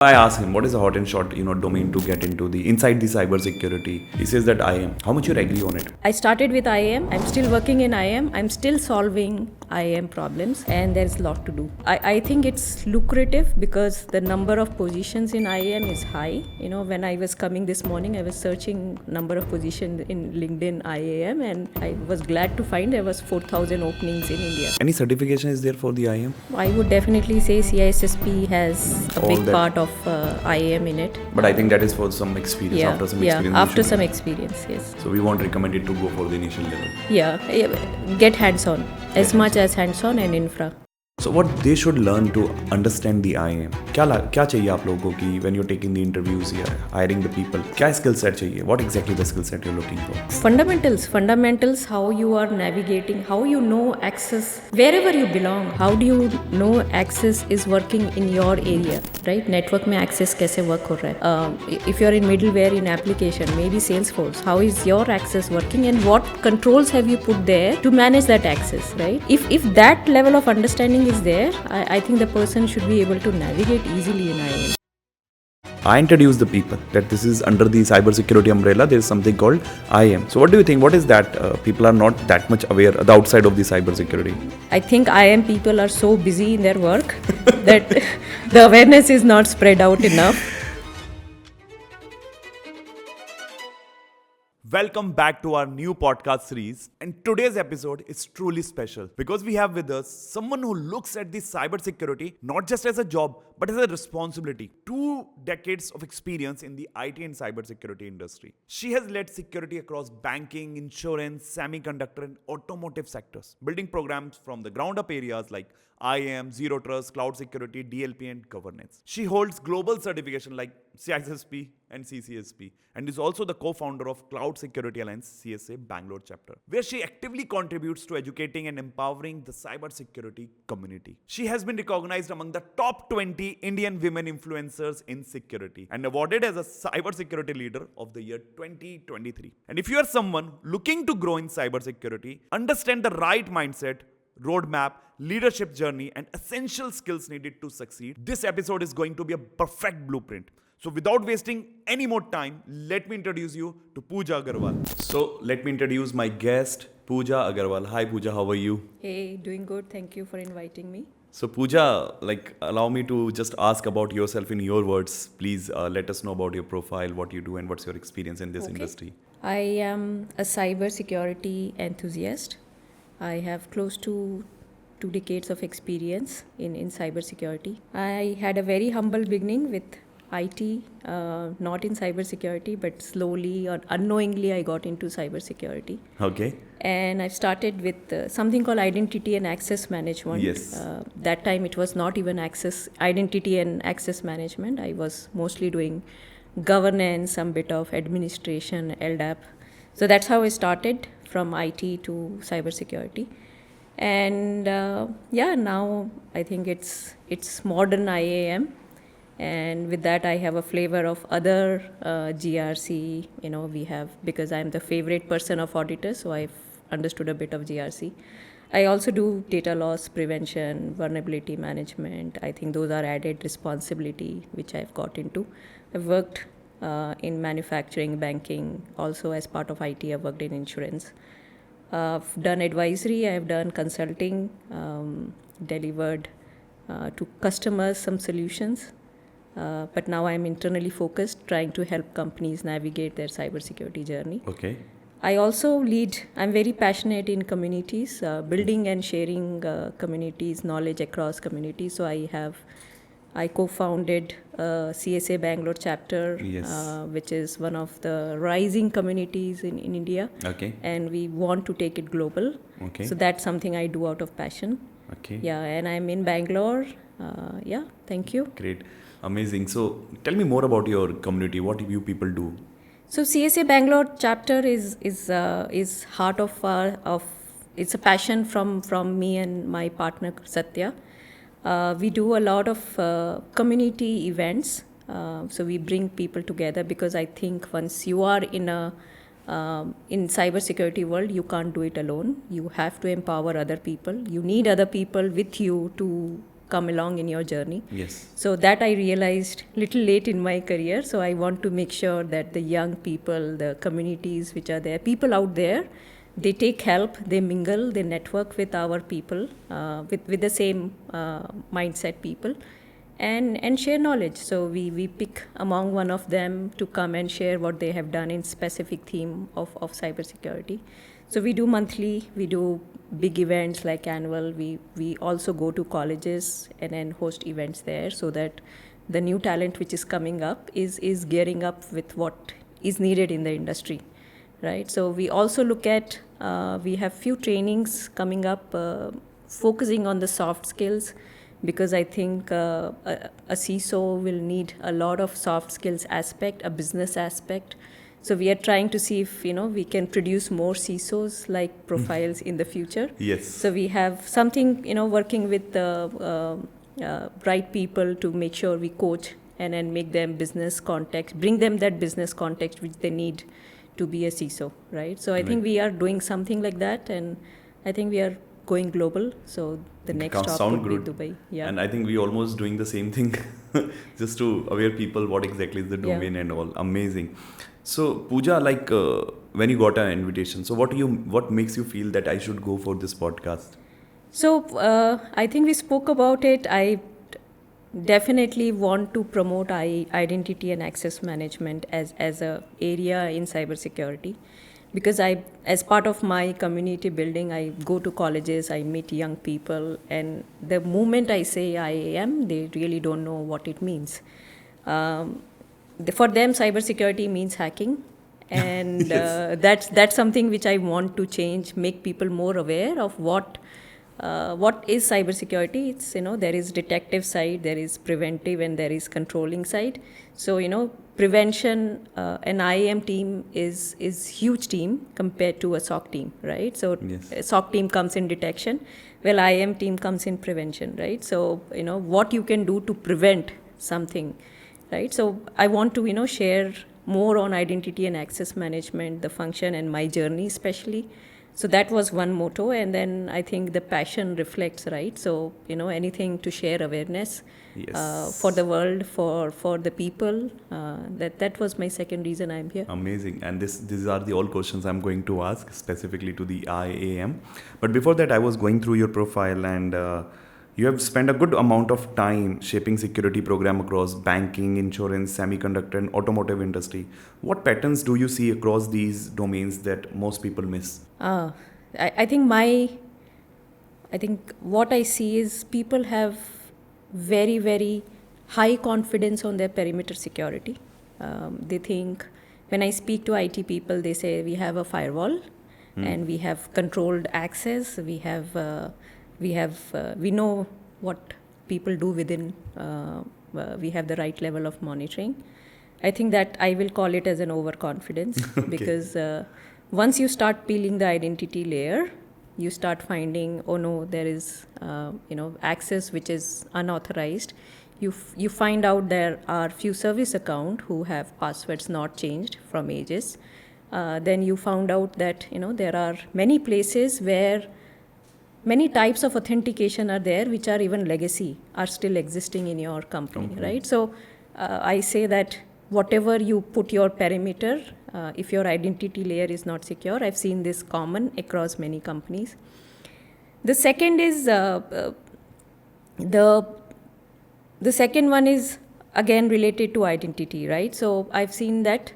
I asked him, what is the hot and short, domain to get into the inside the cybersecurity? He says that IAM. How much you agree on it? I started with IAM. I'm still working in IAM. I'm still solving IAM problems, and there's a lot to do. I think it's lucrative because the number of positions in IAM is high. When I was coming this morning, I was searching number of positions in LinkedIn IAM, and I was glad to find there was 4,000 openings in India. Any certification is there for the IAM? I would definitely say CISSP has a big part of IAM in it. But I think that is for some experience. After some experience. After some experience, yes. So we won't recommend it to go for the initial level. Yeah, get hands-on. As much as hands-on and infra. So what they should learn to understand the IAM? क्या चाहिए आप लोगों को कि when you're taking the interviews here, hiring the people, क्या skill set चाहिए? What exactly the skill set you're looking for? Fundamentals, how you are navigating, how you know access, wherever you belong, how do you know access is working in your area, right? Network में access कैसे work हो रहा है? If you're in middleware in application, maybe Salesforce, how is your access working and what controls have you put there to manage that access, right? If that level of understanding is there, I think the person should be able to navigate easily in IAM. I introduce the people that this is under the cybersecurity umbrella. There is something called IAM. So what do you think? What is that? People are not that much aware the outside of the cybersecurity. I think IAM people are so busy in their work that the awareness is not spread out enough. Welcome back to our new podcast series, and today's episode is truly special because we have with us someone who looks at the cybersecurity not just as a job but as a responsibility. 2 decades of experience in the IT and cybersecurity industry. She has led security across banking, insurance, semiconductor and automotive sectors, building programs from the ground up areas like IAM, Zero Trust, Cloud Security, DLP and governance. She holds global certification like CISSP and CCSP and is also the co-founder of Cloud Security Alliance CSA Bangalore chapter, where she actively contributes to educating and empowering the cybersecurity community. She has been recognized among the top 20 Indian women influencers in security and awarded as a cybersecurity leader of the year 2023. And if you are someone looking to grow in cybersecurity, understand the right mindset, roadmap, leadership journey, and essential skills needed to succeed, this episode is going to be a perfect blueprint. So without wasting any more time, let me introduce you to Pooja Agarwal. So let me introduce my guest, Pooja Agarwal. Hi Pooja, how are you? Hey, doing good. Thank you for inviting me. So Pooja, allow me to just ask about yourself in your words. Please let us know about your profile, what you do, and what's your experience in this industry. I am a cybersecurity enthusiast. I have close to 2 decades of experience in cybersecurity. I had a very humble beginning with IT, not in cybersecurity, but slowly or unknowingly I got into cybersecurity. Okay. And I started with something called identity and access management. Yes. That time it was not even identity and access management. I was mostly doing governance, some bit of administration, LDAP. So that's how I started from IT to cybersecurity. And now I think it's modern IAM. And with that, I have a flavor of other GRC. We have, because I'm the favorite person of auditors, so I've understood a bit of GRC. I also do data loss prevention, vulnerability management. I think those are added responsibility, which I've got into. I've worked in manufacturing, banking, also as part of IT, I've worked in insurance. I've done advisory, I've done consulting, delivered to customers some solutions. But now I'm internally focused, trying to help companies navigate their cybersecurity journey. Okay. I also I'm very passionate in communities, building and sharing communities, knowledge across communities. So I co-founded CSA Bangalore chapter, Yes. which is one of the rising communities in India. Okay. And we want to take it global. Okay. So that's something I do out of passion. Okay. Yeah, and I'm in Bangalore. Thank you. Great. Amazing. So tell me more about your community. What you people do? So CSA Bangalore chapter is heart of it's a passion from me and my partner Satya. We do a lot of community events. So we bring people together because I think once you are in cybersecurity world, you can't do it alone. You have to empower other people. You need other people with you to come along in your journey. Yes. So that I realized little late in my career. So I want to make sure that the young people, the communities which are there, people out there, they take help, they mingle, they network with our people, with the same mindset people, and share knowledge. So we pick among one of them to come and share what they have done in specific theme of cybersecurity. So we do monthly, we do big events like annual. We also go to colleges and then host events there, so that the new talent which is coming up is gearing up with what is needed in the industry, right? So we also look at, we have few trainings coming up focusing on the soft skills, because I think a CISO will need a lot of soft skills aspect, a business aspect. So we are trying to see if we can produce more CISOs like profiles in the future. Yes. So we have something working with the right people to make sure we coach and then make them business context, bring them that business context which they need to be a CISO, right? So I think we are doing something like that, and I think we are going global. So the next stop would be Dubai. Yeah. And I think we almost doing the same thing, just to aware people what exactly is the domain and all. Amazing. So Pooja, like when you got an invitation, so what makes you feel that I should go for this podcast? So I think we spoke about it. I definitely want to promote identity and access management as a area in cybersecurity, because as part of my community building, I go to colleges, I meet young people, and the moment I say IAM, they really don't know what it means. For them, cybersecurity means hacking, and Yes. that's something which I want to change, make people more aware of what is cybersecurity. It's there is detective side, there is preventive, and there is controlling side. So prevention, an IAM team is huge team compared to a SOC team, right? So Yes. a SOC team comes in detection, well, IAM team comes in prevention, right? So what you can do to prevent something, right? So I want to share more on identity and access management, the function, and my journey especially. So that was one motto, and then I think the passion reflects, right? So anything to share awareness Yes. for the world, for the people. That was my second reason I'm here. Amazing. And these are the all questions I'm going to ask specifically to the IAM. But before that, I was going through your profile, and you have spent a good amount of time shaping security program across banking, insurance, semiconductor, and automotive industry. What patterns do you see across these domains that most people miss? I think what I see is people have very, very high confidence on their perimeter security. They think, when I speak to IT people, they say we have a firewall and we have controlled access. We know what people do within. We have the right level of monitoring. I think that I will call it as an overconfidence because once you start peeling the identity layer, you start finding, oh no, there is access which is unauthorized. You find out there are few service account who have passwords not changed from ages. Then you found out that there are many places where many types of authentication are there which are even legacy, are still existing in your company, right? So I say that whatever you put your perimeter, if your identity layer is not secure, I've seen this common across many companies. The second is the second one is again related to identity, right? So I've seen that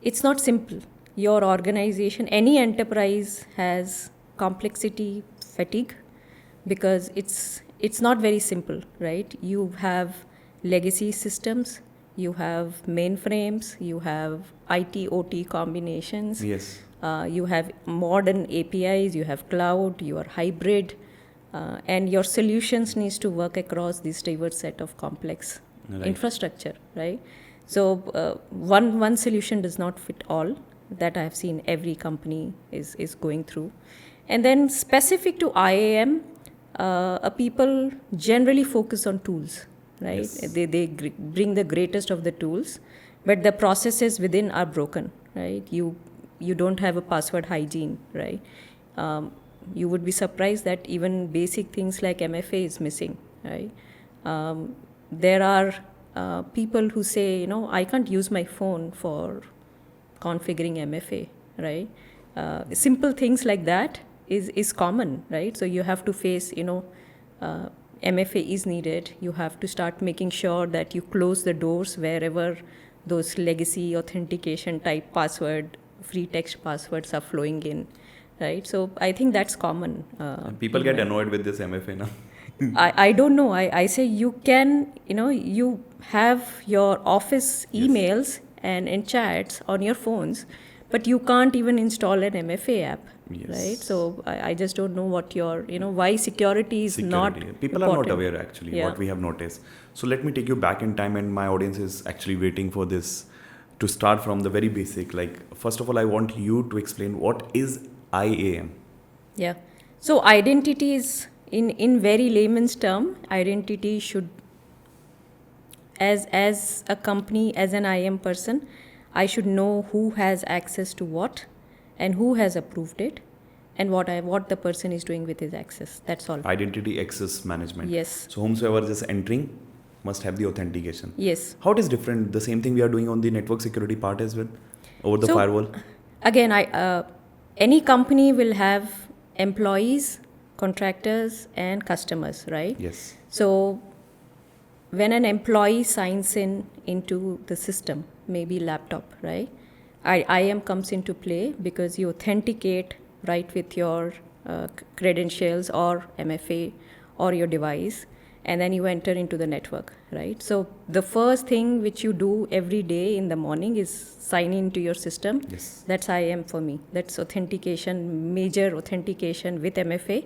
it's not simple. Your organization, any enterprise has complexity fatigue because it's not very simple, right? You have legacy systems, you have mainframes, you have IT OT combinations. Yes. You have modern APIs, you have cloud, you are hybrid, and your solutions needs to work across this diverse set of complex infrastructure, right? So one solution does not fit all. That I have seen every company is going through. And then specific to IAM, people generally focus on tools, right? Yes. They bring the greatest of the tools, but the processes within are broken, right? You don't have a password hygiene, right? you would be surprised that even basic things like MFA is missing, right? There are people who say, I can't use my phone for configuring MFA, right? Simple things like that is common, right? So you have to face, MFA is needed. You have to start making sure that you close the doors wherever those legacy authentication type password, free text passwords are flowing in, right? So I think that's common. And people get annoyed with this MFA now. I don't know. I say you can, you have your office emails and chats on your phones, but you can't even install an MFA app, right? So I just don't know what your, why security is not People important. are not aware actually what we have noticed. So let me take you back in time, and my audience is actually waiting for this to start from the very basic. Like, first of all, I want you to explain what is IAM. Yeah. So identity is, in very layman's term, identity should, as a company, as an IAM person, I should know who has access to what and who has approved it and what the person is doing with his access. That's all. Identity access management. Yes. So whomsoever is entering must have the authentication. Yes. How it is different? The same thing we are doing on the network security part as well, over the firewall. Again, any company will have employees, contractors, and customers, right? Yes. So when an employee signs into the system, maybe laptop, right? IAM comes into play because you authenticate right with your credentials or MFA or your device, and then you enter into the network, right? So the first thing which you do every day in the morning is sign into your system. Yes. That's IAM for me. That's authentication, major authentication with MFA.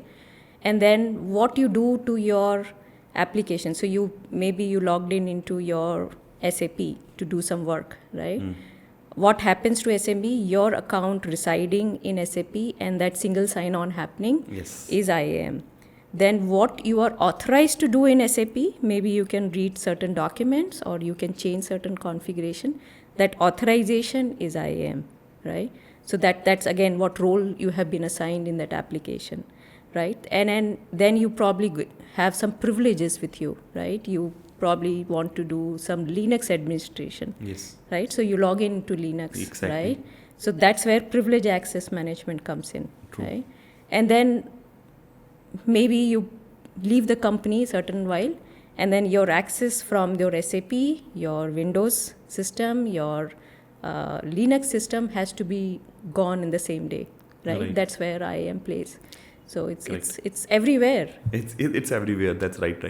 And then what you do to your application. So you logged into your SAP to do some work, right? What happens to SMB? Your account residing in SAP and that single sign-on happening is IAM. Then what you are authorized to do in SAP, maybe you can read certain documents or you can change certain configuration. That authorization is IAM, right? So that's again what role you have been assigned in that application, right? And then you probably have some privileges with you, right? You probably want to do some Linux administration, right? So you log into Linux, right? So that's where privilege access management comes in, right? And then maybe you leave the company a certain while, and then your access from your SAP, your Windows system, your Linux system has to be gone in the same day, right? That's where IAM plays. So it's everywhere. It's everywhere. That's right.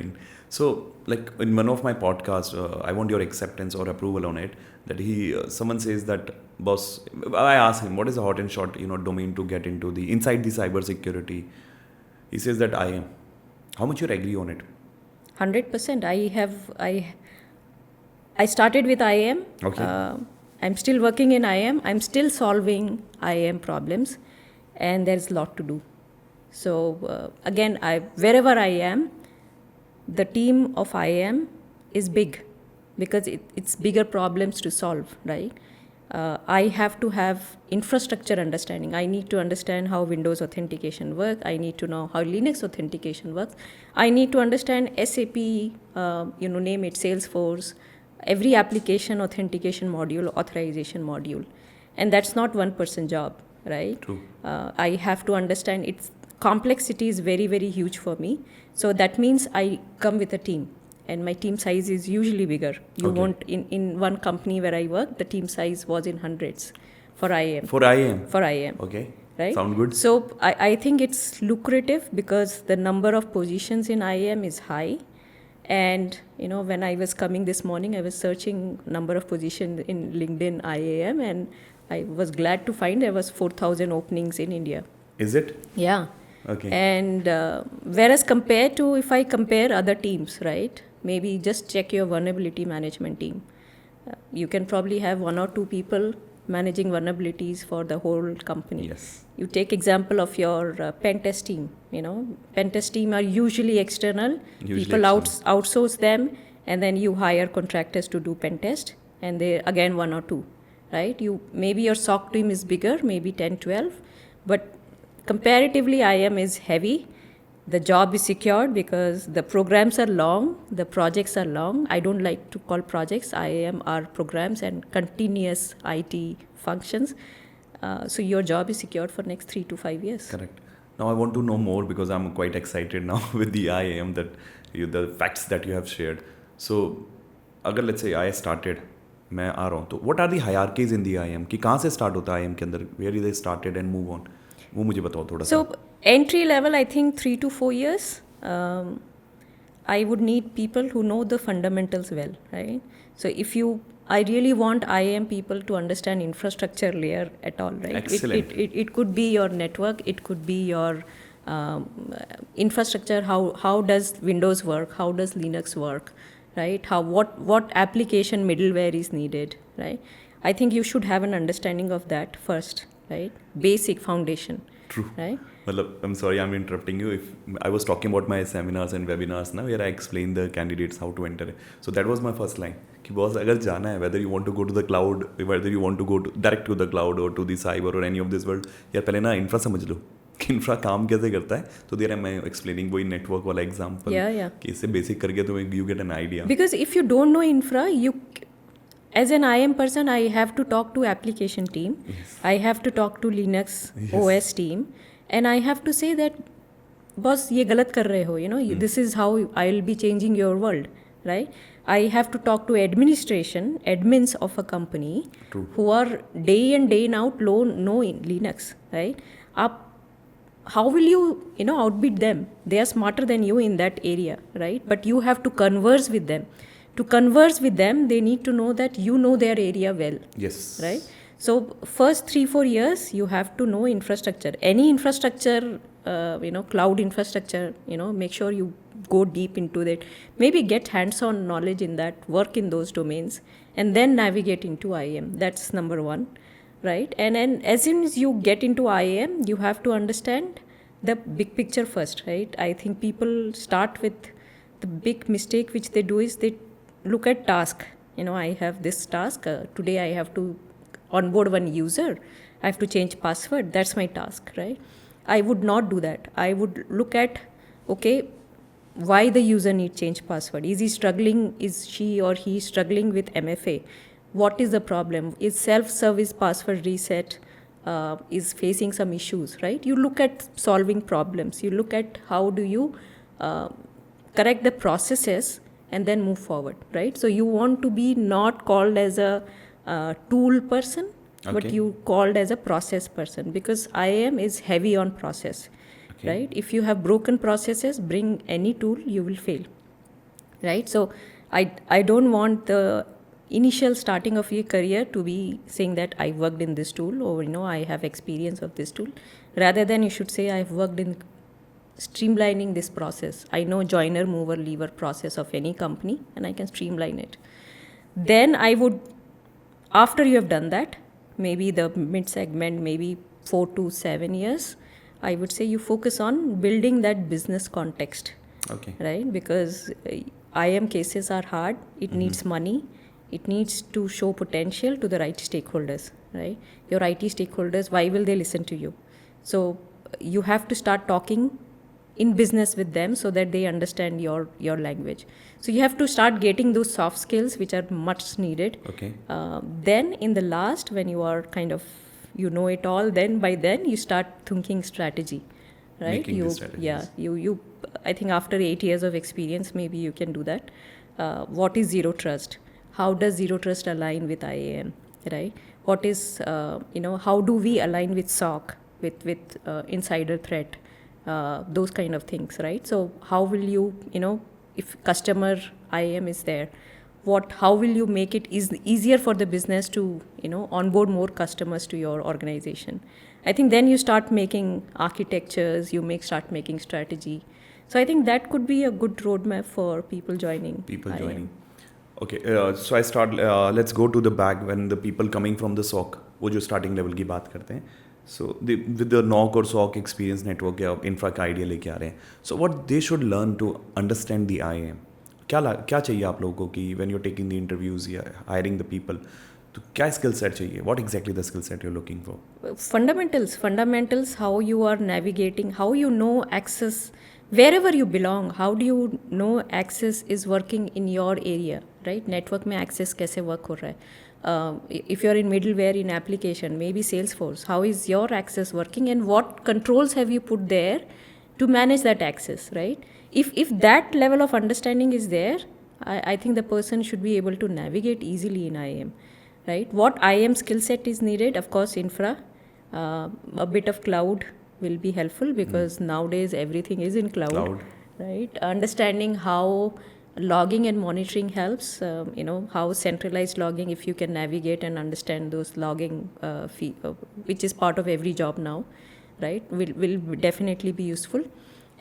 So, like in one of my podcasts, I want your acceptance or approval on it. That someone says that, boss. I asked him, what is the hot and short, domain to get into the inside the cybersecurity. He says that IAM. How much you agree on it? 100%. I started with IAM. Okay. I'm still working in IAM. I'm still solving IAM problems, and there's a lot to do. So again, wherever I am, the team of IAM is big because it's bigger problems to solve, right? I have to have infrastructure understanding. I need to understand how Windows authentication works. I need to know how Linux authentication works. I need to understand SAP, name it Salesforce, every application authentication module, authorization module. And that's not one person job, right? True. I have to understand its complexity is very, very huge for me. So that means I come with a team. And my team size is usually bigger. You won't, in one company where I worked, the team size was in hundreds for IAM. For IAM? For IAM. Okay. Right? Sound good. So I think it's lucrative because the number of positions in IAM is high. And, when I was coming this morning, I was searching number of positions in LinkedIn IAM, and I was glad to find there was 4,000 openings in India. Is it? Yeah. Okay. And whereas if I compare other teams, right? Maybe just check your vulnerability management team. You can probably have 1 or 2 people managing vulnerabilities for the whole company. Yes. You take example of your pen test team. Pen test team are usually external. People outsource them, and then you hire contractors to do pen test, and they again 1 or 2, right? Maybe your SOC team is bigger, maybe 10, 12, but comparatively, IAM is heavy. The job is secured because the programs are long, the projects are long. I don't like to call projects. IAM are programs and continuous IT functions. So your job is secured for next 3 to 5 years. Correct. Now I want to know more because I'm quite excited now with the IAM the facts that you have shared. So, अगर let's say I started, मैं आ रहा हूँ तो what are the hierarchies in the IAM कि कहाँ से start होता है IAM के अंदर, where they started and move on, वो मुझे बताओ थोड़ा सा. So entry level, I think 3 to 4 years. I would need people who know the fundamentals well, right? So if I really want IAM people to understand infrastructure layer at all, right? Excellent. It could be your network, it could be your infrastructure. How does Windows work? How does Linux work? Right? What application middleware is needed? Right? I think you should have an understanding of that first, right? Basic foundation. True. Right? मतलब I'm sorry I'm interrupting you. If I was talking about my seminars and webinars now where I explain the candidates how to enter. So that was my first line. कि boss अगर जाना है whether you want to go to the cloud, whether you want to go direct to the cloud or to the cyber or any of this world, यार पहले ना infra समझ लो कि infra काम कैसे करता है. तो देयर आई एम एक्सप्लेनिंग वही नेटवर्क वाला एग्जांपल कि इससे बेसिक करके तो you get an idea. Because if you don't know infra, as an IAM person, I have to talk to application team. Yes. I have to talk to Linux OS team, and I have to say that, boss, ये गलत कर रहे हो. This is how I'll be changing your world, right? I have to talk to admins of a company. True. Who are day in day out know in Linux, right? How will you outbid them? They are smarter than you in that area, right? But you have to converse with them. To converse with them, they need to know that you know their area well. Yes. Right? So first 3-4 years, you have to know infrastructure. Any infrastructure, cloud infrastructure, make sure you go deep into that. Maybe get hands-on knowledge in that, work in those domains, and then navigate into IAM. That's number one, right? And then as soon as you get into IAM, you have to understand the big picture first, right? I think people start with the big mistake which they do is they look at task. I have this task. Today I have to onboard one user. I have to change password. That's my task, right? I would not do that. I would look at, okay, why the user need change password? Is he struggling? Is she or he struggling with MFA? What is the problem? Is self-service password reset is facing some issues, right? You look at solving problems. You look at how do you correct the processes and then move forward, right? So you want to be not called as a tool person, but you called as a process person, because IAM is heavy on process, right? If you have broken processes, bring any tool, you will fail, right? So I don't want the initial starting of your career to be saying that I worked in this tool or I have experience of this tool. Rather than you should say I've worked in streamlining this process. I know joiner, mover, lever process of any company and I can streamline it. Then I would, after you have done that, maybe the mid segment, maybe 4 to 7 years, I would say you focus on building that business context, right? Because IAM cases are hard. It needs money. It needs to show potential to the right stakeholders, right? Your IT stakeholders, why will they listen to you? So you have to start talking in business with them so that they understand your language. So you have to start getting those soft skills which are much needed. Then in the last, when you are kind of, it all, then by then you start thinking strategy, right? You I think after 8 years of experience, maybe you can do that. What is zero trust? How does zero trust align with IAM, right? What is, how do we align with SOC, with insider threat? Those kind of things, right? So how will you, if customer IAM is there, how will you make it easier for the business to, onboard more customers to your organization? I think then you start making architectures, start making strategy. So I think that could be a good roadmap for people joining. Okay, so I start, let's go to the back when the people coming from the SOC, वो जो starting level की बात करते हैं. So with the NOC or SOC experience network या infra का idea लेके आ रहे हैं. So what they should learn to understand the IAM. क्या चाहिए आप लोगों को कि when you're taking the interviews या hiring the people, तो क्या स्किल सेट चाहिए? What exactly the skill set you're looking for? Fundamentals, how you are navigating, how you know access wherever you belong, how do you know access is working in your area, right? Network में access कैसे work हो रहा है? If you're in middleware in application, maybe Salesforce, how is your access working and what controls have you put there to manage that access, right? If that level of understanding is there, I think the person should be able to navigate easily in IAM, right? What IAM skill set is needed? Of course, infra, a bit of cloud will be helpful because nowadays everything is in cloud, right? Understanding how logging and monitoring helps, how centralized logging, if you can navigate and understand those logging which is part of every job now, right, will definitely be useful.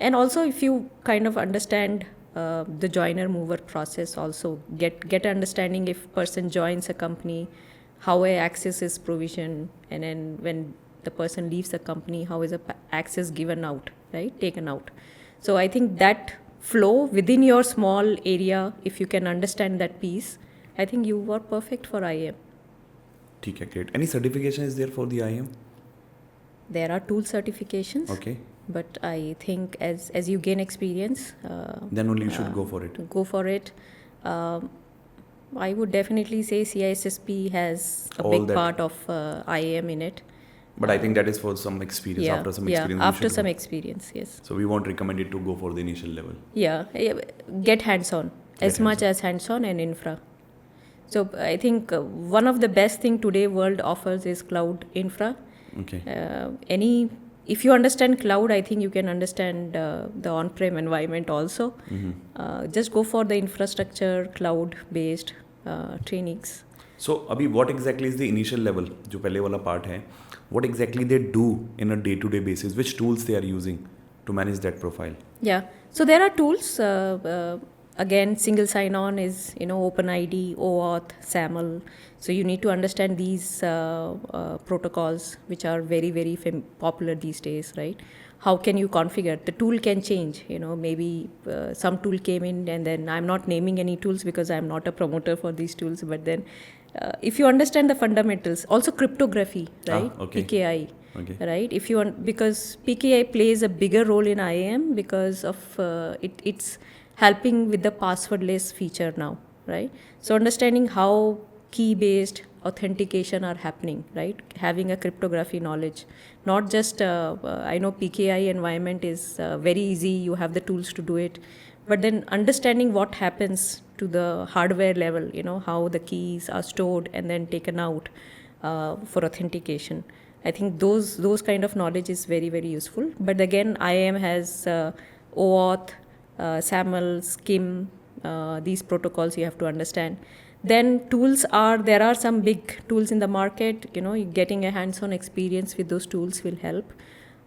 And also if you kind of understand the joiner mover process, also get understanding if person joins a company, how a access is provisioned, and then when the person leaves the company, how is a access given out, right, taken out. So I think that flow within your small area, if you can understand that piece, I think you are perfect for IAM. ठीक है, great. Any certification is there for the IAM? There are tool certifications. Okay. But I think as you gain experience, Then only you should go for it. Go for it. I would definitely say CISSP has a All big that. part of IAM in it. But I think that is for some experience. Yeah, After some experience, you after should some go. experience, yes. So we won't recommend it to go for the initial level. Yeah, get hands-on, as much as hands-on and infra. So I think one of the best thing today world offers is cloud infra. Okay. If you understand cloud, I think you can understand the on-prem environment also. Just go for the infrastructure, cloud-based trainings. So अभी what exactly is the initial level, जो पहले वाला part है, what exactly they do in a day-to-day basis, which tools they are using to manage that profile? Yeah, so there are tools. Again, single sign-on is OpenID, OAuth, SAML. So you need to understand these protocols, which are very, very popular these days, right? How can you configure? The tool can change. Maybe some tool came in, and then I'm not naming any tools because I'm not a promoter for these tools. But then, if you understand the fundamentals, also cryptography, right? Okay. PKI. Okay. Right, because PKI plays a bigger role in IAM because of it's helping with the passwordless feature now, right? So understanding how key-based authentication are happening, right? Having a cryptography knowledge, not just I know PKI environment is very easy. You have the tools to do it, but then understanding what happens to the hardware level, how the keys are stored and then taken out for authentication. I think those kind of knowledge is very, very useful. But again, IAM has OAuth, SAML, SCIM, these protocols you have to understand. Then there are some big tools in the market. Getting a hands-on experience with those tools will help.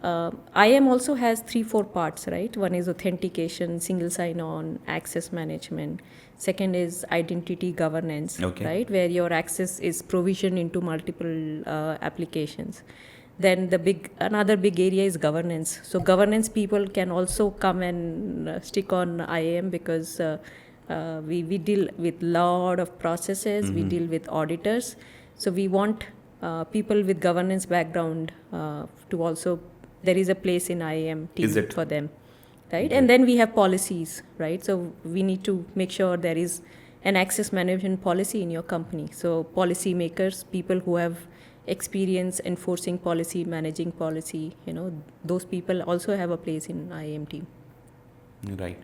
IAM also has 3-4 parts, right? One is authentication, single sign-on, access management. Second is identity governance, right? Where your access is provisioned into multiple applications. Then another big area is governance. So governance people can also come and stick on IAM because we deal with lot of processes. We deal with auditors. So we want people with governance background to also. There is a place in IAM team for them, right? And then we have policies, right? So we need to make sure there is an access management policy in your company. So policy makers, people who have experience enforcing policy, managing policy, those people also have a place in IAM team. Right.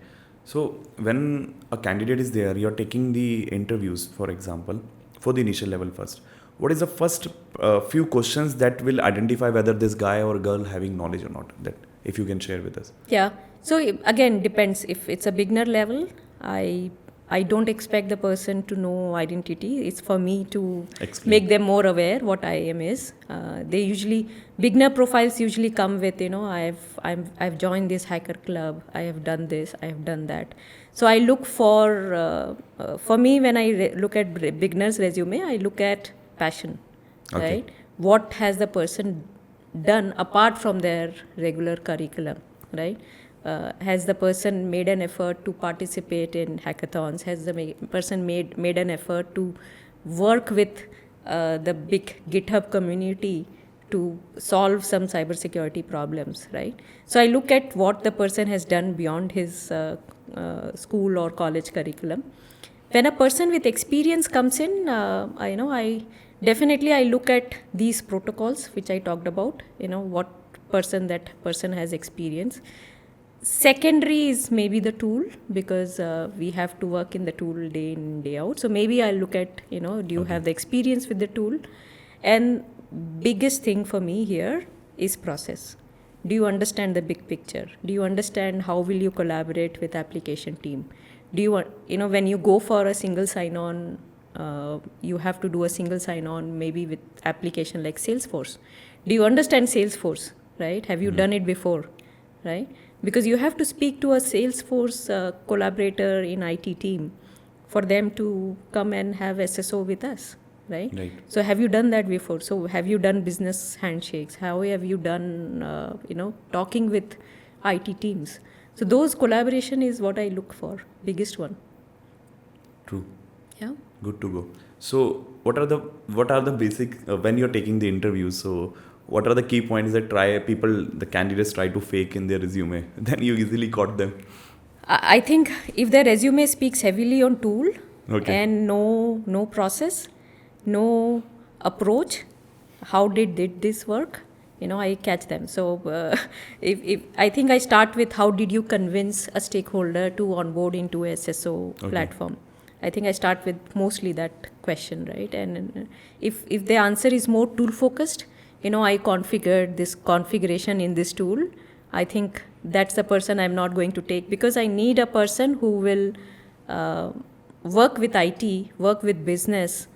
So when a candidate is there, you're taking the interviews, for example, for the initial level first. What is the first few questions that will identify whether this guy or girl having knowledge or not? That if you can share with us. Yeah. So again, depends. If it's a beginner level, I don't expect the person to know identity. It's for me to make them more aware what IAM is. Beginner profiles usually come with, I've joined this hacker club. I have done this. I have done that. So I look for me when I look at beginner's resume, I look at passion, right? What has the person done apart from their regular curriculum, right? Has the person made an effort to participate in hackathons? Has the person made an effort to work with the big GitHub community to solve some cybersecurity problems, right? So I look at what the person has done beyond his school or college curriculum. When a person with experience comes in, I definitely I look at these protocols which I talked about. What that person has experience. Secondary is maybe the tool, because we have to work in the tool day in day out. So maybe I'll look at, do you have the experience with the tool? And biggest thing for me here is process. Do you understand the big picture? Do you understand how will you collaborate with application team? Do you when you go for a single sign-on, you have to do a single sign-on maybe with application like Salesforce. Do you understand Salesforce, right? Have you done it before, right? Because you have to speak to a Salesforce collaborator in IT team for them to come and have SSO with us, right? So have you done that before? So have you done business handshakes? How have you done, talking with IT teams? So those collaboration is what I look for, biggest one. True. Yeah. Good to go. So what are the basic when you're taking the interviews? So what are the key points that the candidates try to fake in their resume? Then you easily caught them. I think if their resume speaks heavily on tool and no process, no approach, how did this work? I catch them. So if I think I start with how did you convince a stakeholder to onboard into a SSO platform? I think I start with mostly that question, right? And if the answer is more tool focused, I configured this configuration in this tool, I think that's the person I'm not going to take, because I need a person who will work with IT, work with business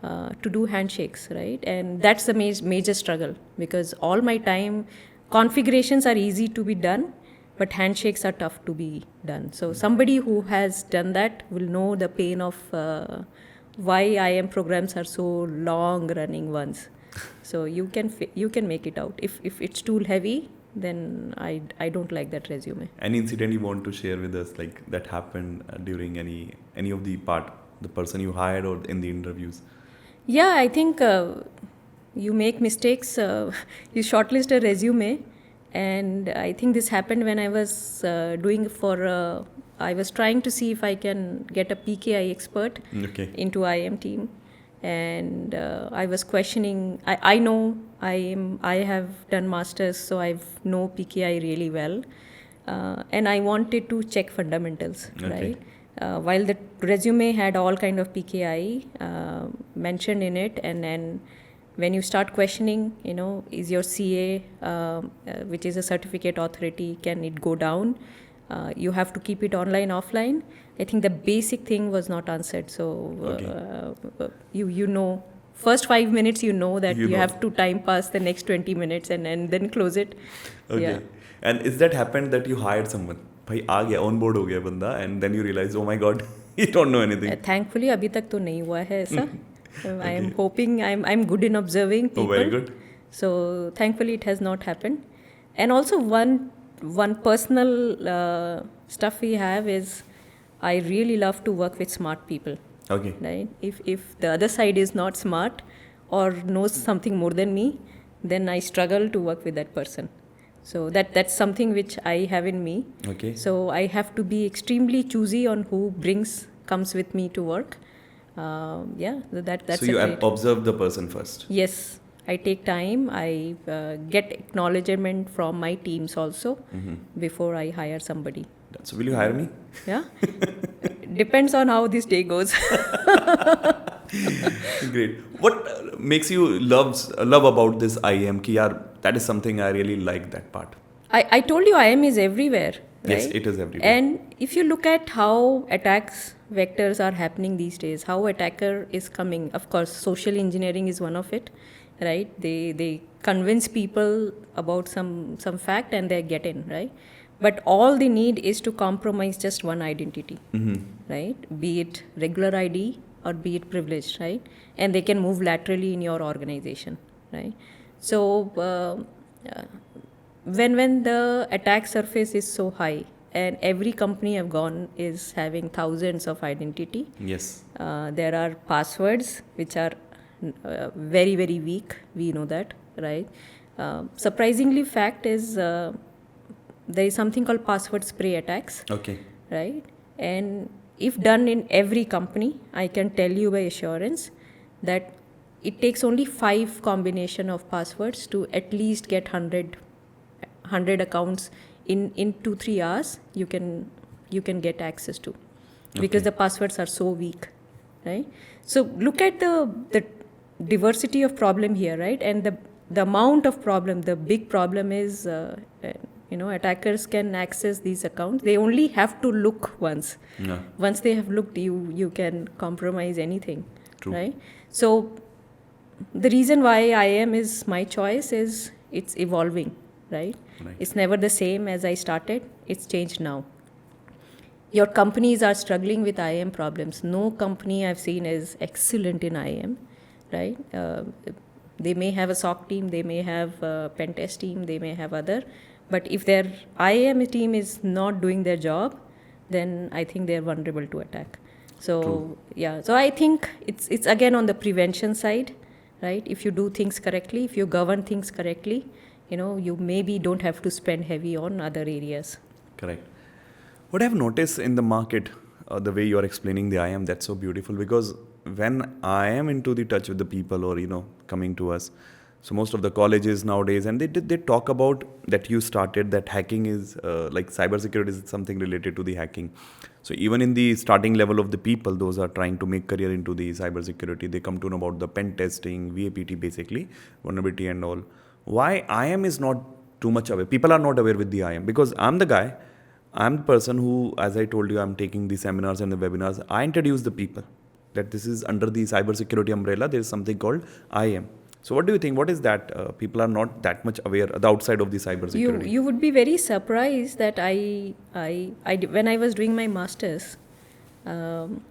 to do handshakes, right? And that's the major struggle, because all my time, configurations are easy to be done, but handshakes are tough to be done. So somebody who has done that will know the pain of why IAM programs are so long running ones. So you can make it out. If it's tool heavy, then I don't like that resume. Any incident you want to share with us, like that happened during any of the person you hired or in the interviews? Yeah, I think you make mistakes. You shortlist a resume, and I think this happened when I was I was trying to see if I can get a PKI expert into IAM team. And I was questioning. I know I have done masters, so I know PKI really well, and I wanted to check fundamentals, right? While the resume had all kind of PKI mentioned in it, and then when you start questioning, is your CA, which is a certificate authority, can it go down? You have to keep it online, offline. I think the basic thing was not answered. So first 5 minutes, that you have to time pass the next 20 minutes and then close it. Okay. Yeah. And is that happened that you hired someone? भाई आ गया, on board हो गया बंदा, and then you realize, oh my God, he don't know anything. Thankfully, अभी तक तो नहीं हुआ है ऐसा. I am hoping I'm good in observing people. Oh, very good. So thankfully it has not happened. And also one personal stuff we have is I really love to work with smart people. Okay. Right? If the other side is not smart or knows something more than me, then I struggle to work with that person. So that's something which I have in me. Okay. So I have to be extremely choosy on who comes with me to work. That's so you observe the person first. Yes, I take time. I get acknowledgement from my teams also before I hire somebody. So will you hire me? Yeah. Depends on how this day goes. Great. What makes you love about this IAM? Ki yaar, that is something I really like, that part. I told you IAM is everywhere. Right? Yes, it is everywhere. And if you look at how attacks vectors are happening these days, how attacker is coming, of course, social engineering is one of it, right? They convince people about some fact and they get in, right? But all they need is to compromise just one identity, right? Be it regular ID or be it privileged, right? And they can move laterally in your organization, right? So when the attack surface is so high, and every company I've gone is having thousands of identity. Yes. There are passwords which are very, very weak. We know that, right? Surprisingly, fact is there is something called password spray attacks, Okay. right? And if done in every company, I can tell you by assurance that it takes only 5 combination of passwords to at least get 100 accounts in 2-3 hours. You can get access to, because Okay. the passwords are so weak, right? So look at the diversity of problem here, right? And the amount of problem. The big problem is attackers can access these accounts. They only have to look once. Yeah. Once they have looked, you can compromise anything. True. Right? So the reason why IAM is my choice is it's evolving, right? Right. It's never the same as I started. It's changed now. Your companies are struggling with IAM problems. No company I've seen is excellent in IAM, right? They may have a SOC team, they may have a pen test team, they may have other, but if their IAM team is not doing their job, then I think they're vulnerable to attack. So True. yeah, so I think it's again on the prevention side, right? If you do things correctly, if you govern things correctly, you maybe don't have to spend heavy on other areas. Correct. What I've noticed in the market, the way you are explaining the IAM, that's so beautiful, because when I am into the touch with the people or, coming to us, so most of the colleges nowadays, and they talk about that you started, that hacking is like cybersecurity is something related to the hacking. So even in the starting level of the people, those are trying to make career into the cybersecurity, they come to know about the pen testing, VAPT basically, vulnerability and all. Why IAM is not too much aware? People are not aware with the IAM, because I'm the guy. I'm the person who, as I told you, I'm taking the seminars and the webinars. I introduce the people that this is under the cybersecurity umbrella. There is something called IAM. So what do you think? What is that? People are not that much aware the outside of the cybersecurity. You would be very surprised that when I was doing my masters, when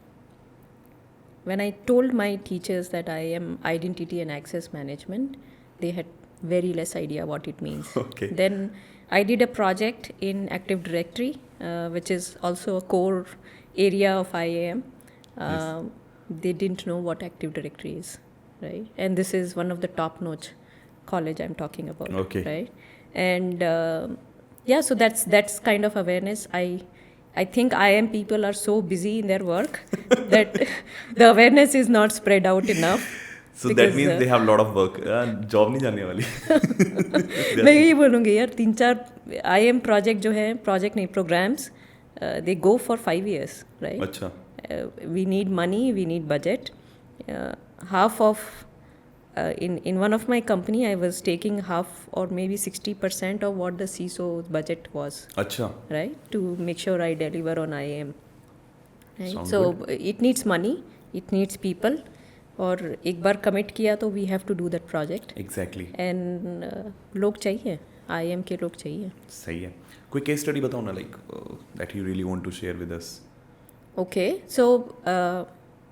I told my teachers that I am identity and access management, they had very less idea what it means. Okay. Then I did a project in Active Directory, which is also a core area of IAM. Yes. They didn't know what Active Directory is, right? And this is one of the top-notch college I'm talking about, Okay. right? And so that's kind of awareness. I think IAM people are so busy in their work that the awareness is not spread out enough. So that Because, means they have a lot of work. Job नहीं जाने वाली. मैं यही बोलूँगी यार 3-4 IAM project जो है project नहीं programmes they go for 5 years, right? अच्छा. We need money, we need budget. Half of in one of my company I was taking half or maybe 60% of what the CISO's budget was, अच्छा. right, to make sure I deliver on IAM, right? Sound So good. it needs money, it needs people, और एक बार commit किया तो we have to do that project. Exactly. And लोग चाहिए, IAM के लोग चाहिए. सही है. कोई case study बताओ ना, like that you really want to share with us. Okay, so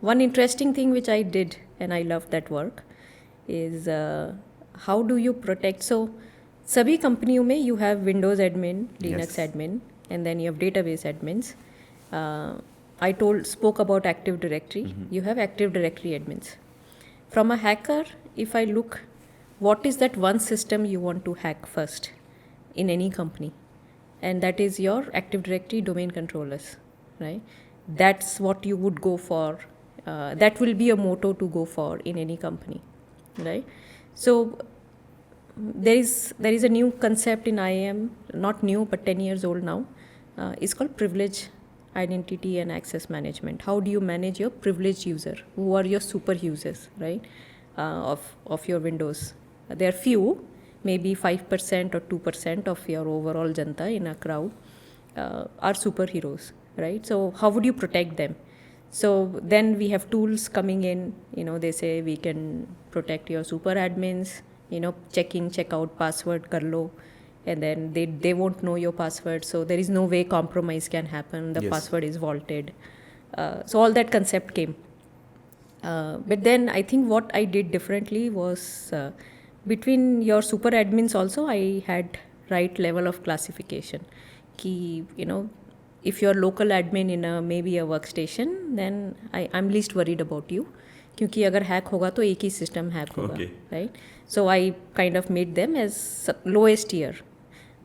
one interesting thing which I did, and I love that work, is how do you protect? So सभी कंपनियों में you have Windows admin, Linux Yes. admin, and then you have database admins. I spoke about Active Directory. You have Active Directory admins. From a hacker, if I look, what is that one system you want to hack first in any company? And that is your Active Directory domain controllers, right? That's what you would go for. That will be a motto to go for in any company, right? So there is a new concept in IAM, not new but 10 years old now. It's called privilege identity and access management. How do you manage your privileged user? Who are your super users, right? Of your Windows. There are few, maybe 5% or 2% of your overall janta in a crowd are superheroes, right? So how would you protect them? So then we have tools coming in, they say we can protect your super admins, check in, check out, password kar lo, and then they won't know your password. So there is no way compromise can happen. The Yes. password is vaulted. So all that concept came. But then I think what I did differently was between your super admins also, I had right level of classification. Ki, if you're local admin in maybe a workstation, then I'm least worried about you. क्योंकि अगर hack होगा तो एक ही system hack होगा, Okay. Right. So I kind of made them as lowest tier.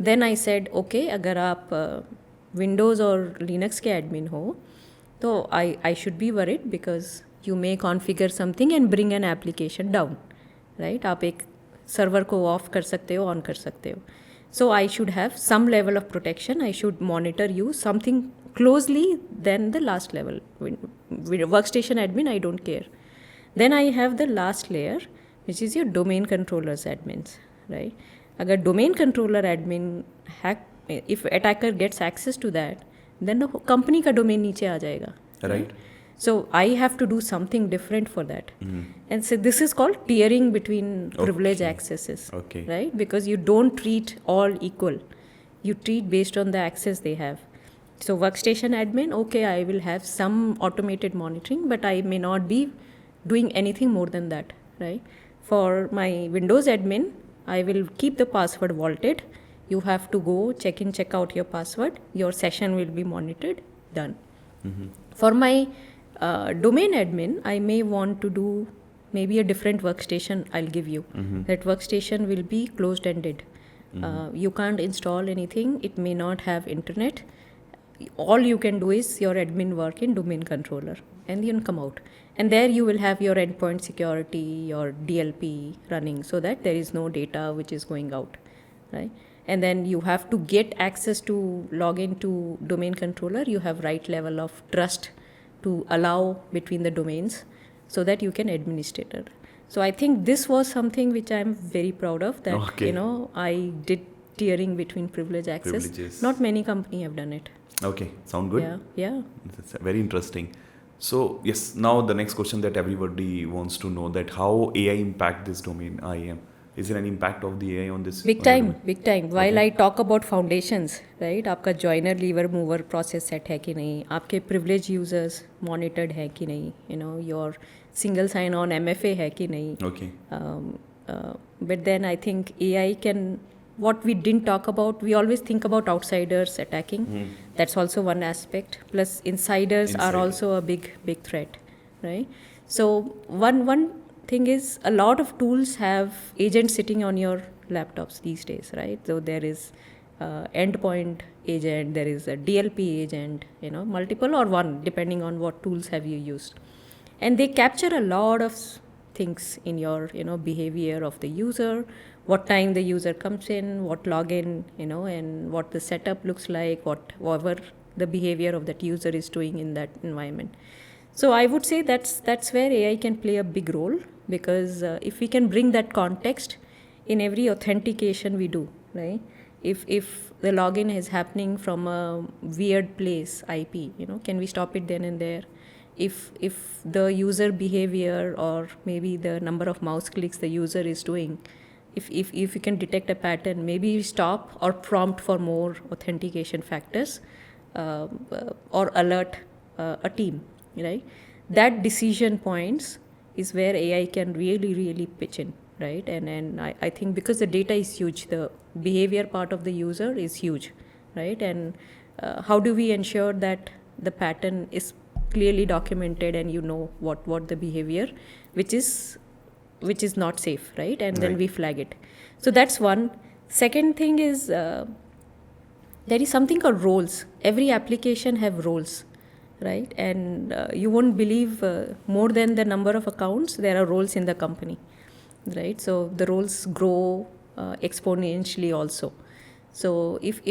Then I said okay, अगर आप Windows और लिनक्स के एडमिन हो तो I should be worried because you may configure something and bring an application down, right. आप एक server को of कर सकते हो, ऑन कर सकते हो. So I should have some level of protection. I should monitor you something closely than the last level. Workstation admin, I don't care. Then I have the last layer, which is your domain controllers admins, right? Agar domain controller admin hack, if attacker gets access to that, then the company ka domain niche aa jayega. Right. So I have to do something different for that. And so this is called tiering between privilege accesses, Okay. right? Because you don't treat all equal. You treat based on the access they have. So workstation admin, okay, I will have some automated monitoring, but I may not be doing anything more than that, right? For my Windows admin, I will keep the password vaulted. You have to go check in, check out your password. Your session will be monitored. Done. For my domain admin, I may want to do maybe a different workstation I'll give you. That workstation will be closed ended. You can't install anything. It may not have internet. All you can do is your admin work in domain controller and then come out. And there you will have your endpoint security, your DLP running so that there is no data which is going out, right? And then you have to get access to log into domain controller. You have right level of trust to allow between the domains so that you can administrate it. So I think this was something which I'm very proud of, that Okay. I did tiering between privilege access. Privileges. Not many company have done it. Okay, sound good? Yeah. That's very interesting. So yes, now the next question that everybody wants to know, that how AI impact this domain IAM. Is there any impact of the AI on this? Big on the time, domain? big time. While I talk about foundations, right? आपका joiner, lever, mover process set है कि नहीं? आपके privilege users monitored है कि नहीं? Your single sign-on MFA है कि नहीं? Okay. But then I think AI can, what we didn't talk about, we always think about outsiders attacking. That's also one aspect. Plus insiders are Insider. also a big threat, right? So one thing is, a lot of tools have agents sitting on your laptops these days, right? So there is endpoint agent, there is a DLP agent, multiple or one, depending on what tools have you used. And they capture a lot of things in your, behavior of the user, what time the user comes in, what login, and what the setup looks like, whatever the behavior of that user is doing in that environment. So I would say that's where AI can play a big role, because if we can bring that context in every authentication we do, right? If the login is happening from a weird place, IP, can we stop it then and there? If the user behavior or maybe the number of mouse clicks the user is doing, if you can detect a pattern, maybe stop or prompt for more authentication factors, or alert a team, right? That decision points is where AI can really pitch in, right? And I think because the data is huge, the behavior part of the user is huge, right? And how do we ensure that the pattern is clearly documented and what the behavior which is not safe, right? And then Right. we flag it. So that's one. Second thing is there is something called roles. Every application have roles, right? And you won't believe, more than the number of accounts, there are roles in the company, right? So the roles grow exponentially also. So if